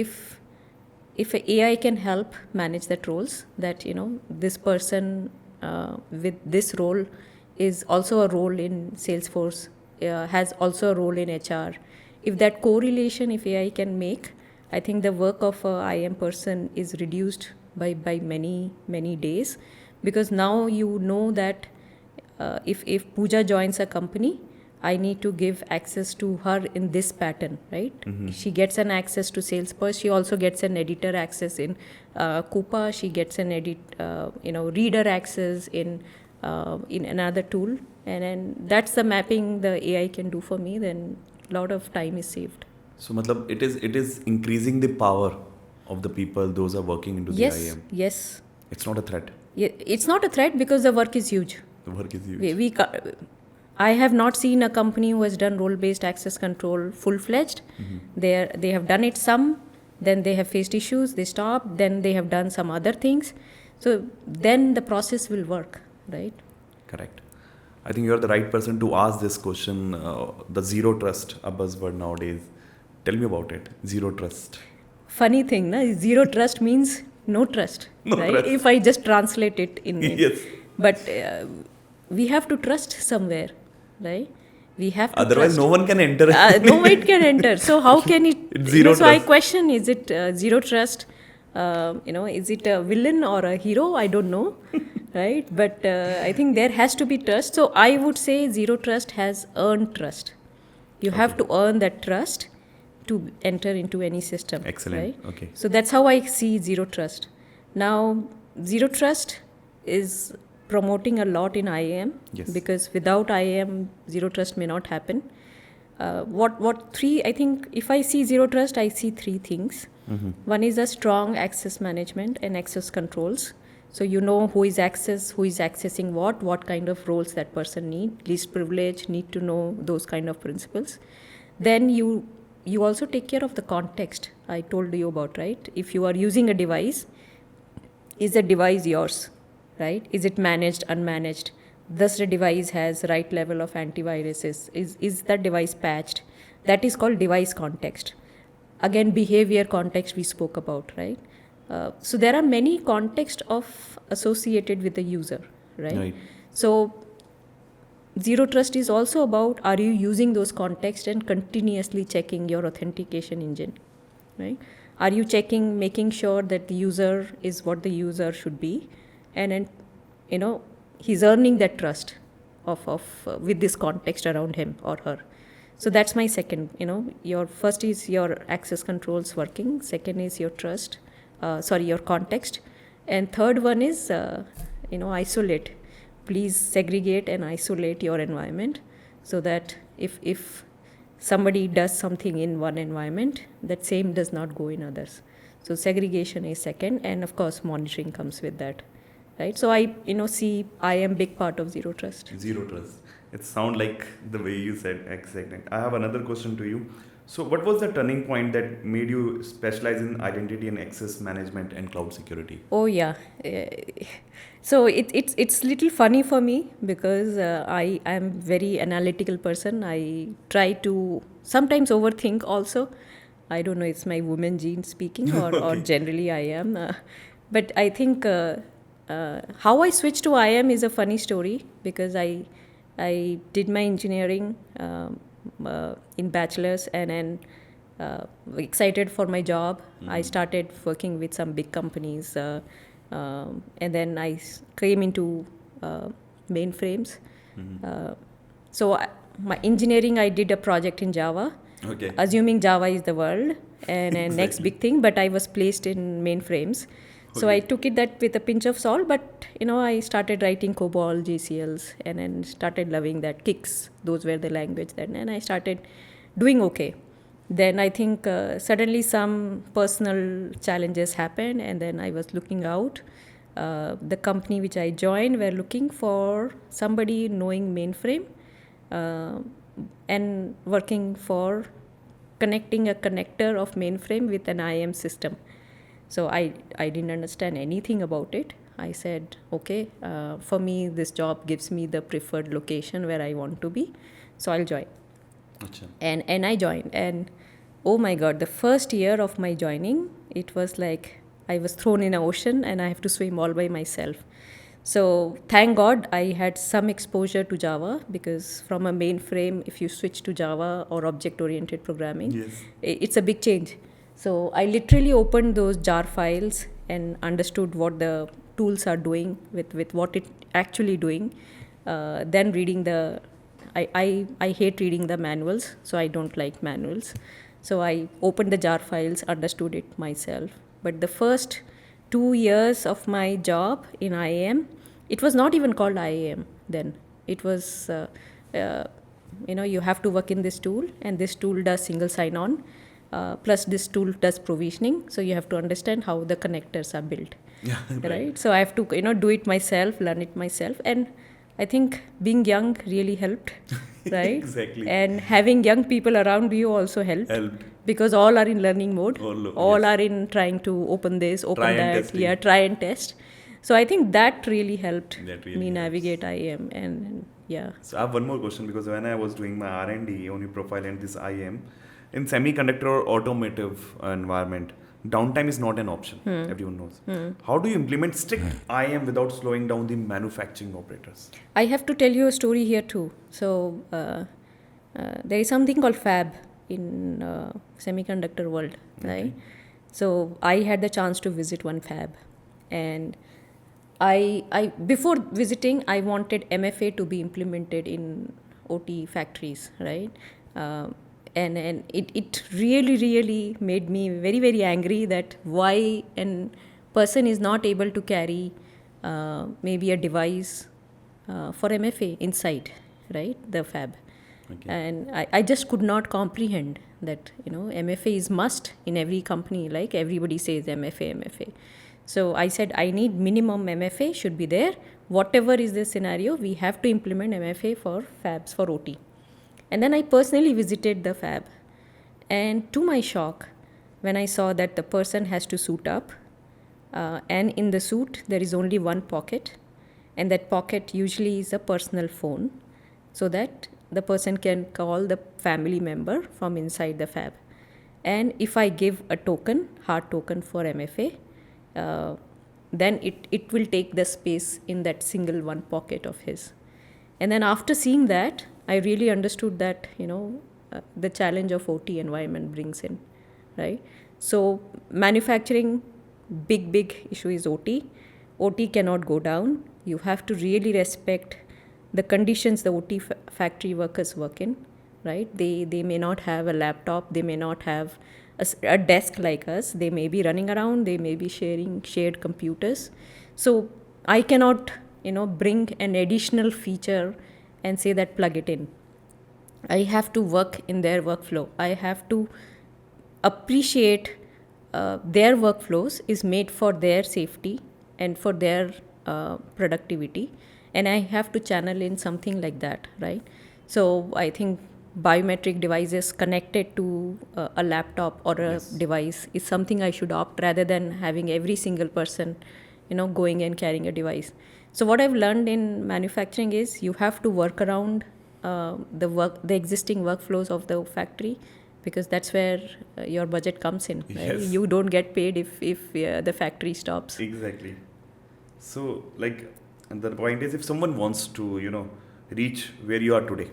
AI can help manage that roles, that this person with this role is also a role in Salesforce, has also a role in HR. If that correlation, if AI can make, I think the work of a IAM person is reduced by many days, because now that if Pooja joins a company, I need to give access to her in this pattern, right? She gets an access to Salesforce. She also gets an editor access in Coupa. She gets an reader access in another tool, and that's the mapping the AI can do for me. Then a lot of time is saved. So, matlab, it is increasing the power of the people, those are working into the IAM. Yes. It's not a threat. Yeah, it's not a threat because the work is huge. The work is huge. I have not seen a company who has done role-based access control full-fledged. They have done it some, then they have faced issues, they stopped, then they have done some other things. So then the process will work, right? Correct. I think you're the right person to ask this question. The zero trust, a buzzword nowadays. Tell me about it. Zero trust. Funny thing, na? Zero trust means no trust, No right? trust. If I just translate it in Yes. But we have to trust somewhere, right? We have to Otherwise, trust. no one can enter. No one can enter. So how can it? It's zero So I trust. question: is it zero trust? Is it a villain or a hero? I don't know, right? But I think there has to be trust. So I would say zero trust has earned trust. You have to earn that trust to enter into any system. Excellent. Right? Okay. So that's how I see zero trust. Now, zero trust is promoting a lot in IAM. Yes. Because without IAM, zero trust may not happen. What three? I think if I see zero trust, I see three things. One is a strong access management and access controls. So you know who is accessing what kind of roles that person need, least privilege, need to know those kind of principles. Then you also take care of the context I told you about, right? If you are using a device, is the device yours, right? Is it managed, unmanaged? Does the device has right level of antiviruses? Is that device patched? That is called device context. Again, behavior context we spoke about, right? So there are many contexts associated with the user, right? So zero trust is also about, are you using those contexts and continuously checking your authentication engine, right? Are you checking, making sure that the user is what the user should be, and he's earning that trust of with this context around him or her. So that's my second. Your first is your access controls working. Second is your trust. Your context, and third one is isolate. Please segregate and isolate your environment so that if somebody does something in one environment, that same does not go in others. So segregation is second, and of course monitoring comes with that, right? So I see IAM big part of zero trust. Zero trust. It sounds like the way you said. Exactly. I have another question to you. So what was the turning point that made you specialize in identity and access management and cloud security? Oh yeah. So it's little funny for me because I am very analytical person. I try to sometimes overthink also. I don't know, it's my woman gene speaking or generally I am. But I think how I switched to IAM is a funny story because I did my engineering in bachelor's and then excited for my job. I started working with some big companies and then I came into mainframes. My engineering, I did a project in Java, assuming Java is the world and next big thing, but I was placed in mainframes. So I took it that with a pinch of salt, but I started writing COBOL, JCLs, and then started loving that. Kicks, those were the language then, and I started doing okay. Then I think suddenly some personal challenges happened, and then I was looking out. The company which I joined were looking for somebody knowing mainframe and working for connecting a connector of mainframe with an IAM system. So I didn't understand anything about it. I said, okay, for me, this job gives me the preferred location where I want to be. So I'll join. Achha. And I joined. And oh my God, the first year of my joining, it was like I was thrown in an ocean and I have to swim all by myself. So thank God I had some exposure to Java because from a mainframe, if you switch to Java or object-oriented programming, it's a big change. So I literally opened those jar files and understood what the tools are doing with what it actually doing. Then reading I hate reading the manuals, so I don't like manuals. So I opened the jar files, understood it myself. But the first 2 years of my job in IAM, it was not even called IAM then. It was, you have to work in this tool, and this tool does single sign-on. Plus this tool does provisioning, so you have to understand how the connectors are built. Right? So I have to do it myself, learn it myself, and I think being young really helped, right? Exactly. And having young people around you also helped. Helped. Because all are in learning mode. All Yes. are in trying to open this, Try open and that, testing. yeah, try and test. So I think that really helped That really me helps. navigate IAM and yeah. So I have one more question, because when I was doing my R&D on your profile and this IAM, in semiconductor or automotive environment, downtime is not an option. Everyone knows. How do you implement strict IAM without slowing down the manufacturing operators? I have to tell you a story here too. So there is something called fab in semiconductor world, right? So I had the chance to visit one fab, and I before visiting I wanted MFA to be implemented in OT factories, right? And it really made me very angry that why an person is not able to carry maybe a device for MFA inside, right, the fab. Okay. And I just could not comprehend that MFA is must in every company, like everybody says MFA. So I said I need minimum MFA should be there. Whatever is the scenario, we have to implement MFA for fabs for OT. And then I personally visited the fab, and to my shock, when I saw that the person has to suit up, and in the suit there is only one pocket, and that pocket usually is a personal phone, so that the person can call the family member from inside the fab. And if I give a token, hard token for MFA, then it will take the space in that single one pocket of his. And then after seeing that, I really understood that the challenge of OT environment brings in, right? So manufacturing, big issue is OT. OT cannot go down. You have to really respect the conditions the OT factory workers work in, right? They may not have a laptop, they may not have a desk like us, they may be running around, they may be sharing shared computers. So I cannot bring an additional feature and say that plug it in. I have to work in their workflow. I have to appreciate their workflows is made for their safety and for their productivity, and I have to channel in something like that, right? So I think biometric devices connected to a laptop or a device is something I should opt rather than having every single person going and carrying a device. So what I've learned in manufacturing is you have to work around the existing workflows of the factory, because that's where your budget comes in, right? Yes. You don't get paid if the factory stops. Exactly. So, and the point is, if someone wants to, reach where you are today,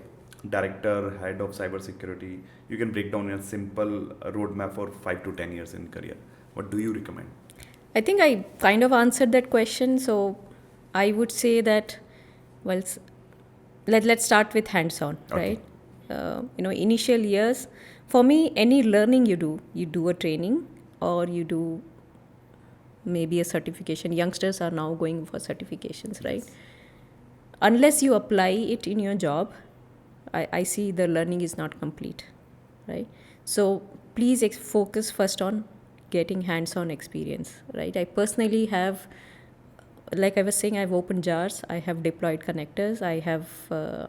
director, head of cybersecurity, you can break down a simple roadmap for 5 to 10 years in career. What do you recommend? I think I kind of answered that question. So I would say that, well, let's start with hands-on, Okay. right? Initial years, for me, any learning you do a training or you do maybe a certification. Youngsters are now going for certifications, right? Unless you apply it in your job, I see the learning is not complete, right? So please focus first on getting hands-on experience, right? I personally have, like I was saying, I've opened jars, I have deployed connectors, I have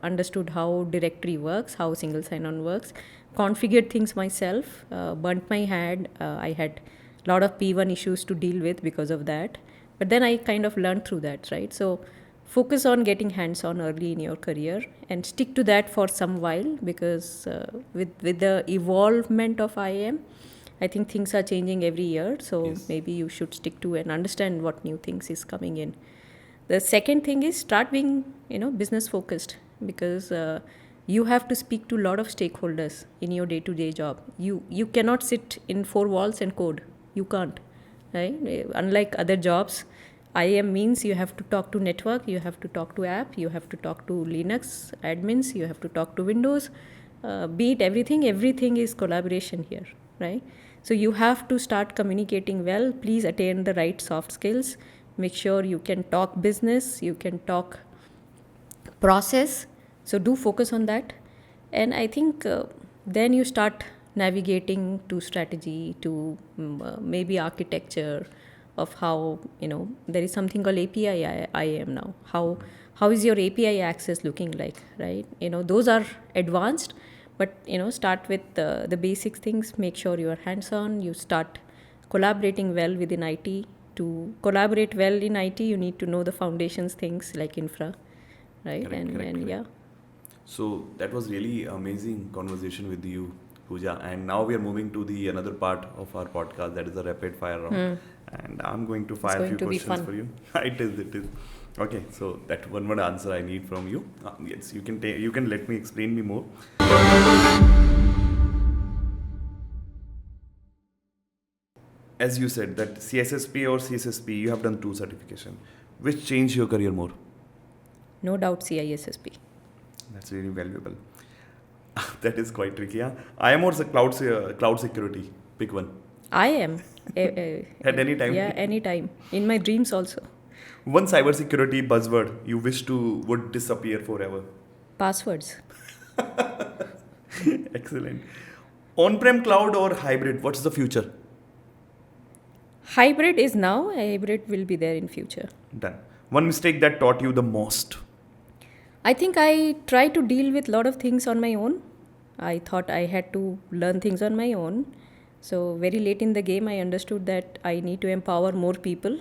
understood how directory works, how single sign-on works, configured things myself, burnt my hand. I had a lot of P1 issues to deal with because of that. But then I kind of learned through that, right? So focus on getting hands-on early in your career and stick to that for some while, because with the evolvement of IAM, I think things are changing every year. So maybe you should stick to and understand what new things is coming in. The second thing is start being, business focused, because you have to speak to a lot of stakeholders in your day-to-day job. You cannot sit in four walls and code. You can't, right? Unlike other jobs, IAM means you have to talk to network, you have to talk to app, you have to talk to Linux admins, you have to talk to Windows. Be it everything is collaboration here, right? So you have to start communicating well. Please attain the right soft skills. Make sure you can talk business, you can talk process. So do focus on that. And I think then you start navigating to strategy, to maybe architecture, of how, there is something called API IAM now. How is your API access looking like, right? Those are advanced, but start with the basic things. Make sure you are hands-on. You start collaborating well within IT. To collaborate well in IT, you need to know the foundations things like infra, right? Correct. Yeah. So that was really amazing conversation with you, Pooja. And now we are moving to the another part of our podcast, that is the rapid fire round. And I'm going to fire a going few to be questions fun. for you. It is. Okay, so that one word answer I need from you. Yes, you can let me explain me more. As you said that CSSP or CSSP, you have done two certification. Which changed your career more? No doubt CISSP. That's really valuable. That is quite tricky. Huh? IAM or cloud security? Pick one. I am. At any time. Yeah, anytime. In my dreams also. One cybersecurity buzzword you wish to would disappear forever. Passwords. Excellent. On-prem cloud or hybrid? What's the future? Hybrid is now. Hybrid will be there in future. Done. One mistake that taught you the most. I think I try to deal with a lot of things on my own. I thought I had to learn things on my own. So very late in the game, I understood that I need to empower more people,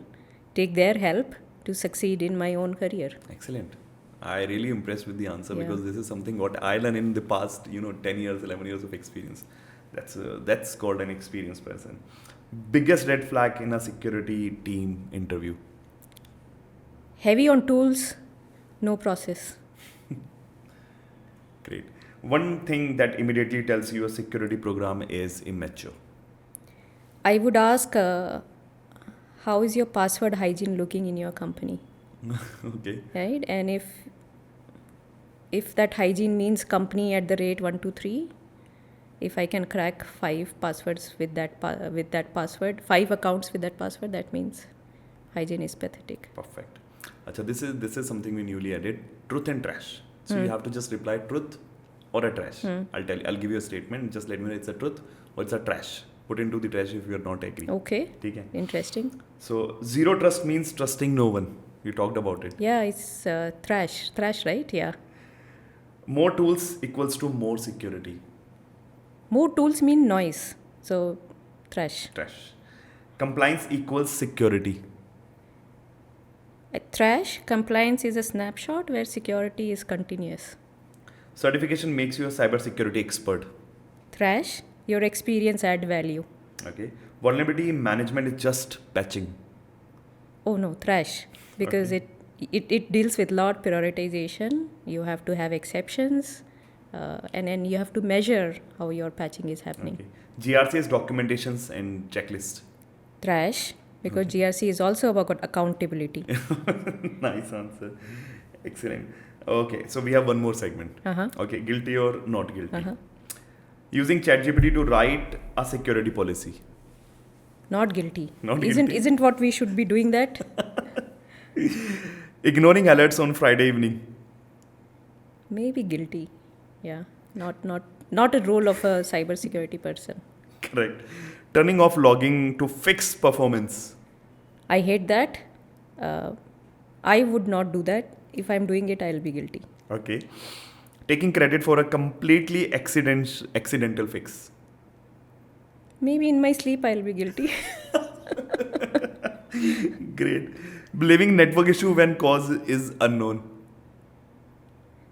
take their help to succeed in my own career. Excellent. I really impressed with the answer Yeah. because this is something what I learned in the past, 10 years, 11 years of experience. That's called an experienced person. Biggest red flag in a security team interview. Heavy on tools, no process. Great. One thing that immediately tells you a security program is immature. I would ask, how is your password hygiene looking in your company, Okay. right? And if that hygiene means company at the rate 123, if I can crack 5 passwords with that password, 5 accounts with that password, that means hygiene is pathetic. Perfect. Acha, this is something we newly added. Truth and trash. So you have to just reply truth or a trash. I'll give you a statement. Just let me know it's a truth or it's a trash. Put into the trash if you are not agree. Okay. ठीक है. Interesting. So zero trust means trusting no one. We talked about it. Yeah, it's trash. Trash, right? Yeah. More tools equals to more security. More tools mean noise. So, trash. Trash. Compliance equals security. Trash, compliance is a snapshot where security is continuous. Certification makes you a cybersecurity expert. Trash, your experience add value. Okay. Vulnerability management is just patching. Oh no, trash. Because it deals with lot prioritization. You have to have exceptions. And then you have to measure how your patching is happening. Okay. GRC is documentations and checklist. Trash, because GRC is also about accountability. Nice answer. Excellent. Okay, so we have one more segment. Okay, guilty or not guilty. Using ChatGPT to write a security policy. Not guilty. Not guilty. Isn't what we should be doing that? Ignoring alerts on Friday evening. Maybe guilty. Yeah. Not a role of a cybersecurity person. Correct. Turning off logging to fix performance. I hate that. I would not do that. If I'm doing it, I'll be guilty. Okay. Taking credit for a completely accidental fix. Maybe in my sleep, I'll be guilty. Great. Blaming network issue when cause is unknown.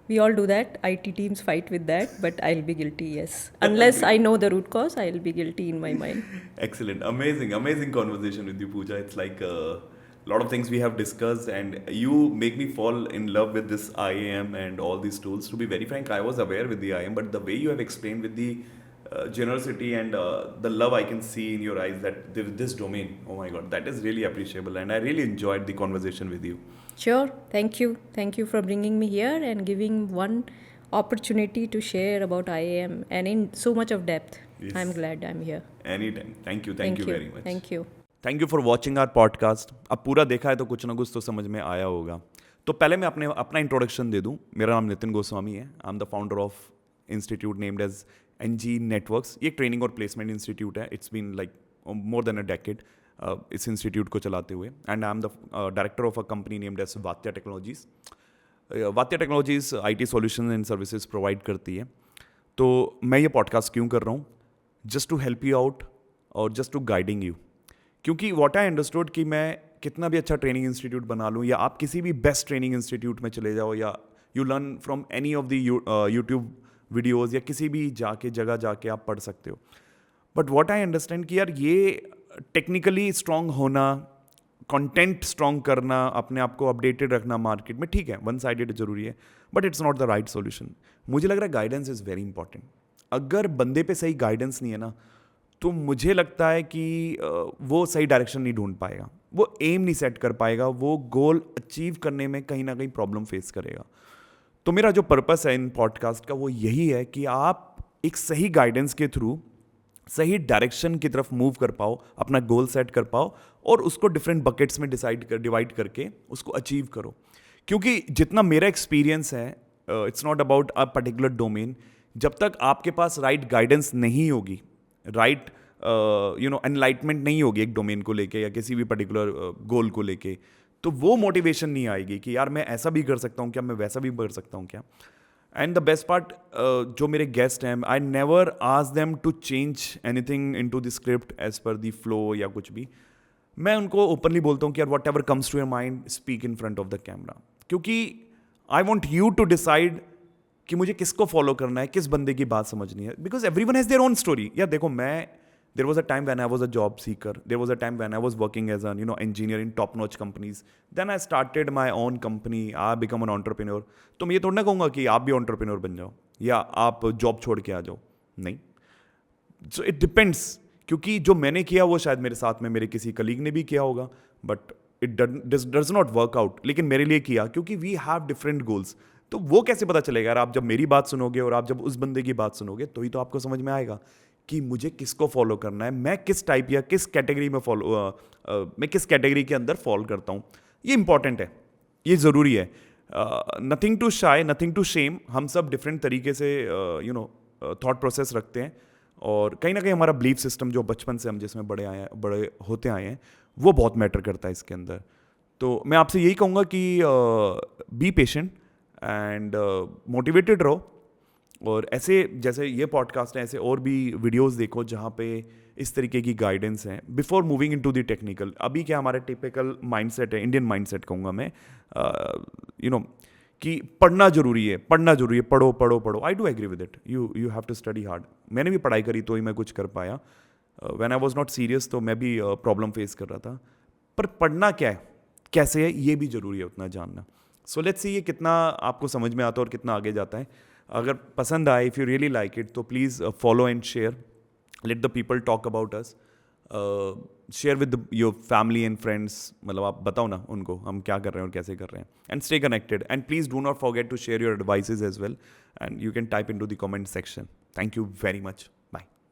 We all do that. IT teams fight with that, but I'll be guilty, yes. Unless I know the root cause, I'll be guilty in my mind. Excellent. Amazing conversation with you, Pooja. It's like a lot of things we have discussed, and you make me fall in love with this IAM and all these tools. To be very frank, I was aware with the IAM, but the way you have explained with the generosity and the love I can see in your eyes that this domain, oh my God, that is really appreciable, and I really enjoyed the conversation with you. Sure. Thank you. Thank you for bringing me here and giving one opportunity to share about IAM and in so much of depth. Yes. I'm glad I'm here. Anytime. Thank you very much. Thank you. Thank you for watching our podcast. अब पूरा देखा है तो कुछ ना कुछ तो समझ में आया होगा. तो पहले मैं अपना इंट्रोडक्शन दे दूं. मेरा नाम नितिन गोस्वामी है. I am the founder of institute named as NG networks. ये एक ट्रेनिंग और प्लेसमेंट इंस्टीट्यूट है. It's been like more than a decade. इस इंस्टीट्यूट को चलाते हुए, and I am the director of a company named as Vatya technologies. Vatya technologies IT solution and services provide करती है। तो मैं ये पॉडकास्ट क्यों कर रहा हूँ? Just to help you out और जस्ट टू गाइडिंग यू। क्योंकि व्हाट आई अंडरस्टूड कि मैं कितना भी अच्छा ट्रेनिंग इंस्टीट्यूट बना लूँ, या आप किसी भी बेस्ट ट्रेनिंग इंस्टीट्यूट में चले जाओ, या you learn from any of the YouTube videos, या किसी भी जगह जाके आप पढ़ सकते हो। बट व्हाट आई अंडरस्टैंड कि यार ये टेक्निकली स्ट्रांग होना, कंटेंट स्ट्रांग करना, अपने आप को अपडेटेड रखना मार्केट में, ठीक है, वन साइडेड जरूरी है, but it's not the right solution. मुझे लग रहा है गाइडेंस इज़ वेरी इंपॉर्टेंट। अगर बंदे पे सही गाइडेंस नहीं है ना, तो मुझे लगता है कि वो सही डायरेक्शन नहीं ढूंढ पाएगा, वो एम नहीं सेट कर पाएगा, वो गोल अचीव करने में कहीं ना कहीं प्रॉब्लम फेस करेगा। तो मेरा जो पर्पस है इन पॉडकास्ट का वो यही है कि आप एक सही गाइडेंस के थ्रू सही डायरेक्शन की तरफ मूव कर पाओ, अपना गोल सेट कर पाओ, और उसको डिफरेंट बकेट्स में डिवाइड करके उसको अचीव करो। क्योंकि जितना मेरा एक्सपीरियंस है, it's not about a particular domain. जब तक आपके पास राइट गाइडेंस नहीं होगी, राइट एनलाइटमेंट नहीं होगी एक डोमेन को लेके या किसी भी पर्टिकुलर गोल को लेके, तो वो मोटिवेशन नहीं आएगी कि यार मैं ऐसा भी कर सकता हूँ क्या, मैं वैसा भी कर सकता हूँ क्या। एंड द बेस्ट पार्ट, जो मेरे गेस्ट हैं, I never ask them to change anything into the script as per the flow या कुछ भी। मैं उनको ओपनली बोलता हूँ कि यार whatever comes to your mind, speak in front of the camera. क्योंकि I want you to decide कि मुझे किसको फॉलो करना है, किस बंदे की बात समझनी है, because everyone has their own story. यार देखो, there was a time when I was a job seeker. There was a time when I was working as an engineer in top-notch companies. Then I started my own company. I become an entrepreneur. तो मैं ये थोड़ा ना कहूँगा कि आप भी entrepreneur बन जाओ या आप जॉब छोड़ के आ जाओ, नहीं। So it depends, क्योंकि जो मैंने किया वो शायद मेरे साथ में मेरे किसी कलीग ने भी किया होगा, but it does not work out. लेकिन मेरे लिए किया, क्योंकि वी हैव डिफरेंट गोल्स। तो वो कैसे पता चलेगा यार? आप जब मेरी बात सुनोगे और आप जब उस बंदे की बात सुनोगे, तो ही तो आपको समझ में आएगा कि मुझे किसको फॉलो करना है, मैं किस टाइप या किस कैटेगरी में मैं किस कैटेगरी के अंदर फॉलो करता हूँ। ये इंपॉर्टेंट है, ये ज़रूरी है। Nothing to shy, nothing to shame. हम सब डिफरेंट तरीके से थॉट प्रोसेस रखते हैं, और कहीं ना कहीं हमारा बिलीफ सिस्टम जो बचपन से हम जिसमें बड़े होते आए हैं, वो बहुत मैटर करता है इसके अंदर। तो मैं आपसे यही कहूँगा कि बी पेशेंट एंड मोटिवेटेड रहो, और ऐसे जैसे ये पॉडकास्ट है, ऐसे और भी वीडियोस देखो जहाँ पे इस तरीके की गाइडेंस है before moving into the technical. अभी क्या हमारा टिपिकल माइंडसेट है, इंडियन माइंडसेट कहूँगा मैं, कि पढ़ना जरूरी है, पढ़ो पढ़ो पढ़ो। I do agree with it, you have to study hard. मैंने भी पढ़ाई करी तो ही मैं कुछ कर पाया। When I was not serious तो मैं भी प्रॉब्लम फेस कर रहा था। पर पढ़ना क्या है, कैसे है, ये भी ज़रूरी है उतना जानना। सो लेट्स सी ये कितना आपको समझ में आता है और कितना आगे जाता है। अगर पसंद आए, if you really like it, तो please follow and share, let the people talk about us, share with your family and friends. मतलब आप बताओ ना उनको हम क्या कर रहे हैं और कैसे कर रहे हैं, and stay connected, and please do not forget to share your advices as well, and you can type in to the comment section. Thank you very much.